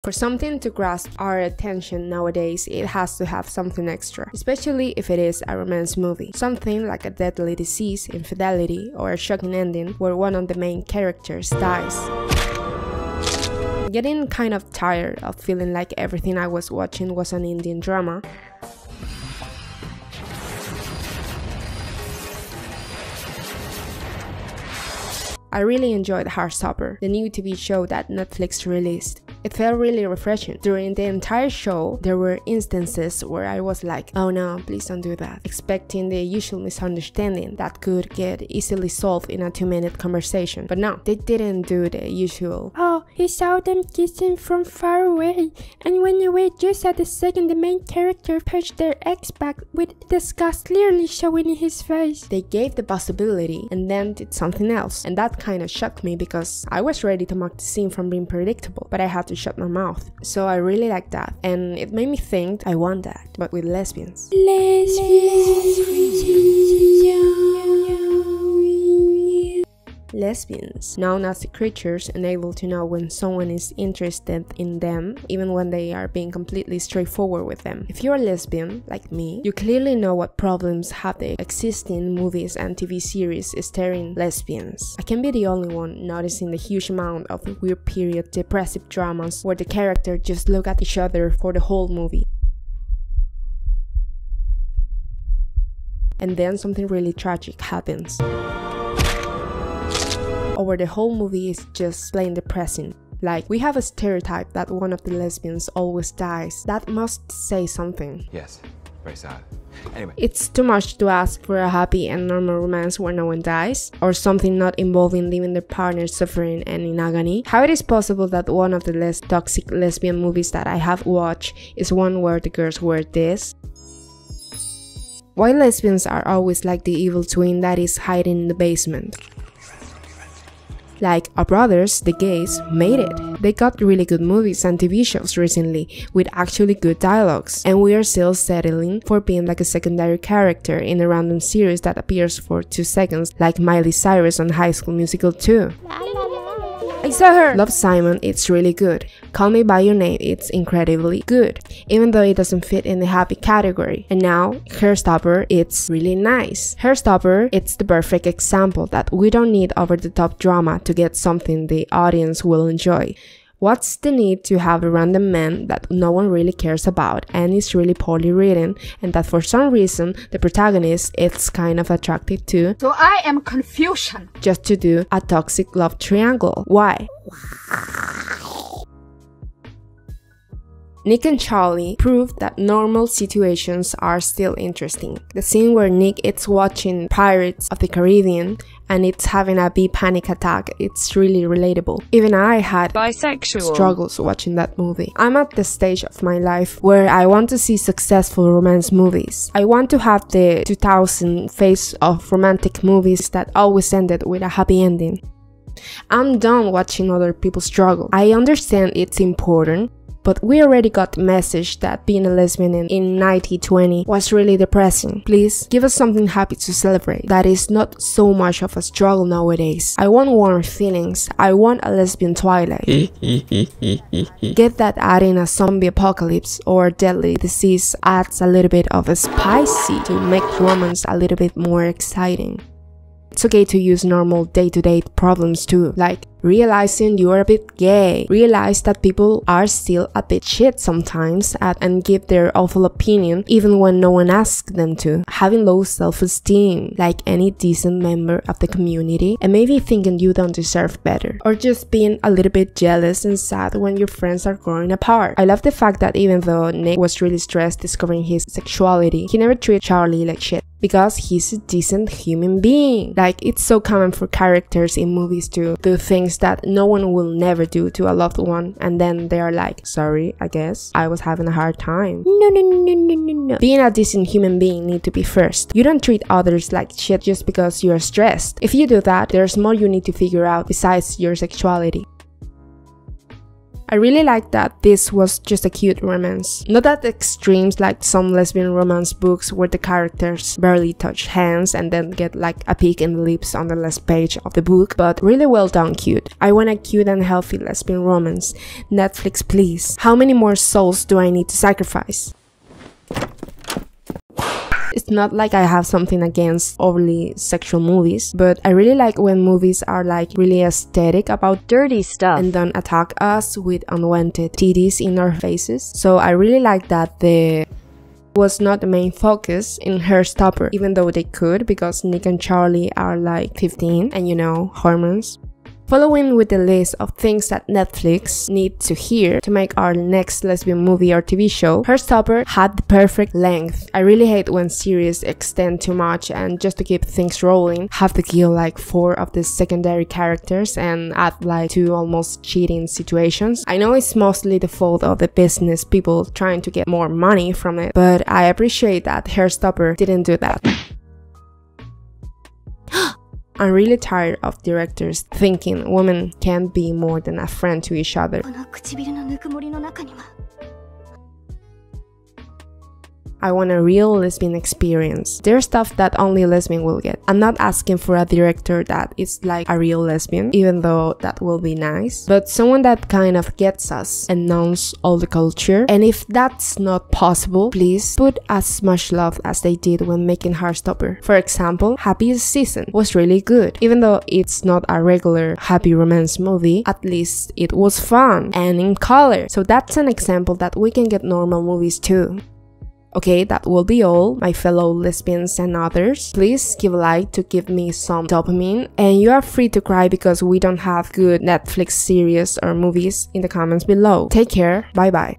For something to grasp our attention nowadays, it has to have something extra, especially if it is a romance movie. Something like a deadly disease, infidelity, or a shocking ending where one of the main characters dies. Getting kind of tired of feeling like everything I was watching was an Indian drama. I really enjoyed Heartstopper, the new TV show that Netflix released. It felt really refreshing. During the entire show, there were instances where I was like, oh no, please don't do that, expecting the usual misunderstanding that could get easily solved in a 2-minute conversation. But no, they didn't do the usual, oh, he saw them kissing from far away and went away just at the second the main character pushed their ex back with disgust clearly showing in his face. They gave the possibility and then did something else, and that kind of shocked me because I was ready to mock the scene from being predictable, but I had to shut my mouth. So I really liked that, and it made me think I want that, but with lesbians. Lesbians, known as the creatures unable to know when someone is interested in them, even when they are being completely straightforward with them. If you're a lesbian, like me, you clearly know what problems have the existing movies and TV series starring lesbians. I can be the only one noticing the huge amount of weird period depressive dramas where the characters just look at each other for the whole movie. And then something really tragic happens. Or the whole movie is just plain depressing. Like, we have a stereotype that one of the lesbians always dies. That must say something. Yes, very sad. Anyway. It's too much to ask for a happy and normal romance where no one dies, or something not involving leaving their partner suffering and in agony. How it is possible that one of the less toxic lesbian movies that I have watched is one where the girls wear this? Why lesbians are always like the evil twin that is hiding in the basement? Like, our brothers, the gays, made it. They got really good movies and TV shows recently with actually good dialogues, and we are still settling for being like a secondary character in a random series that appears for 2 seconds, like Miley Cyrus on High School Musical 2. I saw her! Love, Simon, it's really good. Call Me By Your Name, it's incredibly good, even though it doesn't fit in the happy category. And now, Heartstopper, it's really nice. Heartstopper, it's the perfect example that we don't need over-the-top drama to get something the audience will enjoy. What's the need to have a random man that no one really cares about and is really poorly written, and that for some reason the protagonist is kind of attracted to? So I am confusion. Just to do a toxic love triangle. Why? Nick and Charlie proved that normal situations are still interesting. The scene where Nick is watching Pirates of the Caribbean and it's having a bee panic attack, it's really relatable. Even I had bisexual struggles watching that movie. I'm at the stage of my life where I want to see successful romance movies. I want to have the 2000 phase of romantic movies that always ended with a happy ending. I'm done watching other people struggle. I understand it's important, but we already got the message that being a lesbian in 1920 was really depressing. Please, give us something happy to celebrate that is not so much of a struggle nowadays. I want warm feelings. I want a lesbian Twilight. Get that adding a zombie apocalypse or deadly disease adds a little bit of a spicy to make romance a little bit more exciting. It's okay to use normal day-to-day problems too, like realizing you are a bit gay, realize that people are still a bit shit sometimes and give their awful opinion even when no one asks them to, having low self-esteem like any decent member of the community, and maybe thinking you don't deserve better, or just being a little bit jealous and sad when your friends are growing apart. I love the fact that even though Nick was really stressed discovering his sexuality, he never treated Charlie like shit, because he's a decent human being. Like, it's so common for characters in movies to do things that no one will never do to a loved one, and then they are like, sorry, I guess I was having a hard time. No. Being a decent human being need to be first. You don't treat others like shit just because you're stressed. If you do that, there's more you need to figure out besides your sexuality. I really like that this was just a cute romance. Not at extremes like some lesbian romance books where the characters barely touch hands and then get like a peek in the lips on the last page of the book, but really well done cute. I want a cute and healthy lesbian romance. Netflix, please. How many more souls do I need to sacrifice? It's not like I have something against overly sexual movies, but I really like when movies are like really aesthetic about dirty stuff and don't attack us with unwanted titties in our faces. So I really like that the was not the main focus in Heartstopper, even though they could, because Nick and Charlie are like 15 and you know, hormones. Following with the list of things that Netflix need to hear to make our next lesbian movie or TV show, Heartstopper had the perfect length. I really hate when series extend too much and just to keep things rolling, have to kill like 4 of the secondary characters and add like 2 almost cheating situations. I know it's mostly the fault of the business people trying to get more money from it, but I appreciate that Heartstopper didn't do that. I'm really tired of directors thinking women can't be more than a friend to each other. I want a real lesbian experience. There's stuff that only lesbian will get. I'm not asking for a director that is like a real lesbian, even though that will be nice, but someone that kind of gets us and knows all the culture. And if that's not possible, please put as much love as they did when making Heartstopper. For example, Happiest Season was really good. Even though it's not a regular happy romance movie, at least it was fun and in color. So that's an example that we can get normal movies too. Okay, that will be all, my fellow lesbians and others. Please give a like to give me some dopamine, and you are free to cry because we don't have good Netflix series or movies in the comments below. Take care, bye bye.